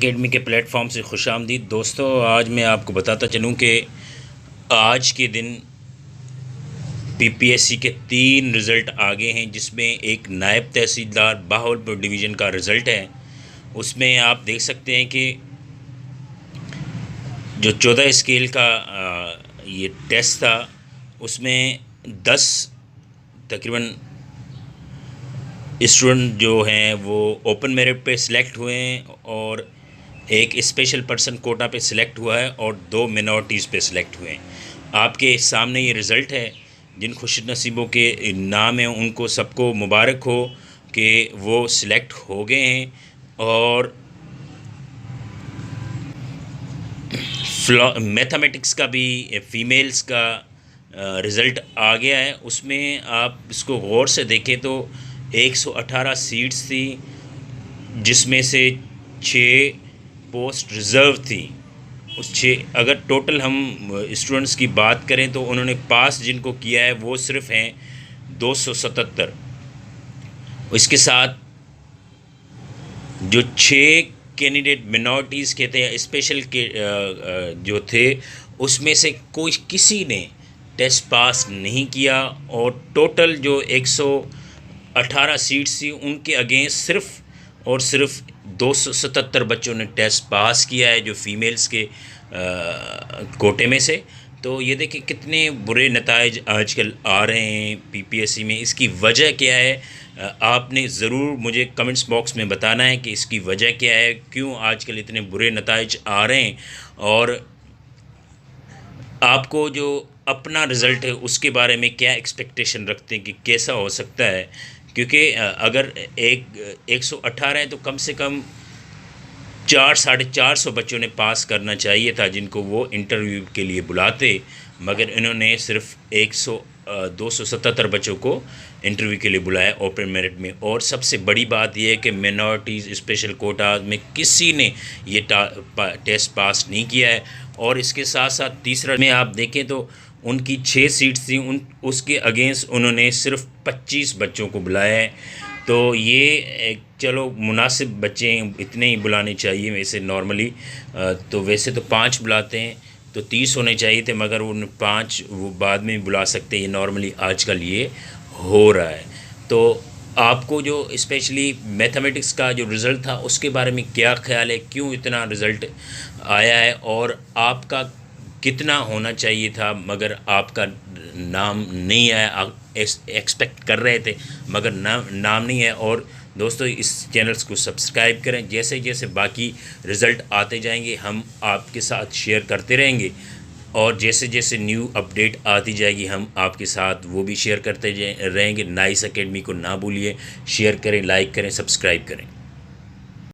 Academy के platform से खुशामदीद दोस्तों। आज मैं आपको बताता चलूँ कि आज के दिन पीपीएससी के 3 रिज़ल्ट आ गए हैं, जिसमें एक नायब तहसीलदार बहावलपुर डिवीज़न का रिज़ल्ट है। उसमें आप देख सकते हैं कि जो 14 स्केल का ये टेस्ट था, उसमें 10 तकरीबन स्टूडेंट जो हैं वो ओपन मेरिट पे सिलेक्ट हुए हैं और एक स्पेशल पर्सन कोटा पे सिलेक्ट हुआ है और 2 मिनॉरिटीज़ पे सिलेक्ट हुए हैं। आपके सामने ये रिज़ल्ट है। जिन खुश नसीबों के नाम हैं उनको सबको मुबारक हो कि वो सिलेक्ट हो गए हैं। और मैथमेटिक्स का भी फ़ीमेल्स का रिज़ल्ट आ गया है। उसमें आप इसको गौर से देखें तो 118 सीट्स थी, जिसमें से 6 पोस्ट रिज़र्व थी। उस 6 अगर टोटल हम स्टूडेंट्स की बात करें तो उन्होंने पास जिनको किया है वो सिर्फ़ हैं 277। इसके साथ जो 6 कैंडिडेट मिनॉरिटीज़ के थे, स्पेशल के जो थे, उसमें से कोई किसी ने टेस्ट पास नहीं किया और टोटल जो 118 सीट्स थी उनके अगेंस्ट सिर्फ़ और सिर्फ 277 बच्चों ने टेस्ट पास किया है, जो फ़ीमेल्स के कोटे में से। तो ये देखिए कितने बुरे नताइज आजकल आ रहे हैं पीपीएससी में। इसकी वजह क्या है, आपने ज़रूर मुझे कमेंट्स बॉक्स में बताना है कि इसकी वजह क्या है, क्यों आजकल इतने बुरे नताइज आ रहे हैं। और आपको जो अपना रिज़ल्ट है उसके बारे में क्या एक्सपेक्टेशन रखते हैं कि कैसा हो सकता है, क्योंकि अगर 118 है तो कम से कम 400-450 बच्चों ने पास करना चाहिए था, जिनको वो इंटरव्यू के लिए बुलाते, मगर इन्होंने सिर्फ 277 बच्चों को इंटरव्यू के लिए बुलाया ओपन मेरिट में। और सबसे बड़ी बात यह है कि मिनॉरिटीज़ स्पेशल कोटा में किसी ने ये टेस्ट पास नहीं किया है। और इसके साथ साथ तीसरा में आप देखें तो उनकी 6 सीट्स थी, उसके अगेंस्ट उन्होंने सिर्फ 25 बच्चों को बुलाया है। तो ये चलो मुनासिब बच्चे हैं, इतने ही बुलाने चाहिए वैसे नॉर्मली। तो वैसे तो 5 बुलाते हैं तो 30 होने चाहिए थे, मगर उन 5 वो बाद में भी बुला सकते हैं। ये नॉर्मली आजकल ये हो रहा है। तो आपको जो स्पेशली मैथमेटिक्स का जो रिज़ल्ट था उसके बारे में क्या ख्याल है, क्यों इतना रिज़ल्ट आया है और आपका कितना होना चाहिए था मगर आपका नाम नहीं आया। आप एक्सपेक्ट कर रहे थे मगर नाम नहीं है। और दोस्तों इस चैनल्स को सब्सक्राइब करें, जैसे जैसे बाकी रिज़ल्ट आते जाएंगे हम आपके साथ शेयर करते रहेंगे और जैसे जैसे न्यू अपडेट आती जाएगी हम आपके साथ वो भी शेयर करते रहेंगे। नाइस एकेडमी को ना भूलिए, शेयर करें, लाइक करें, सब्सक्राइब करें।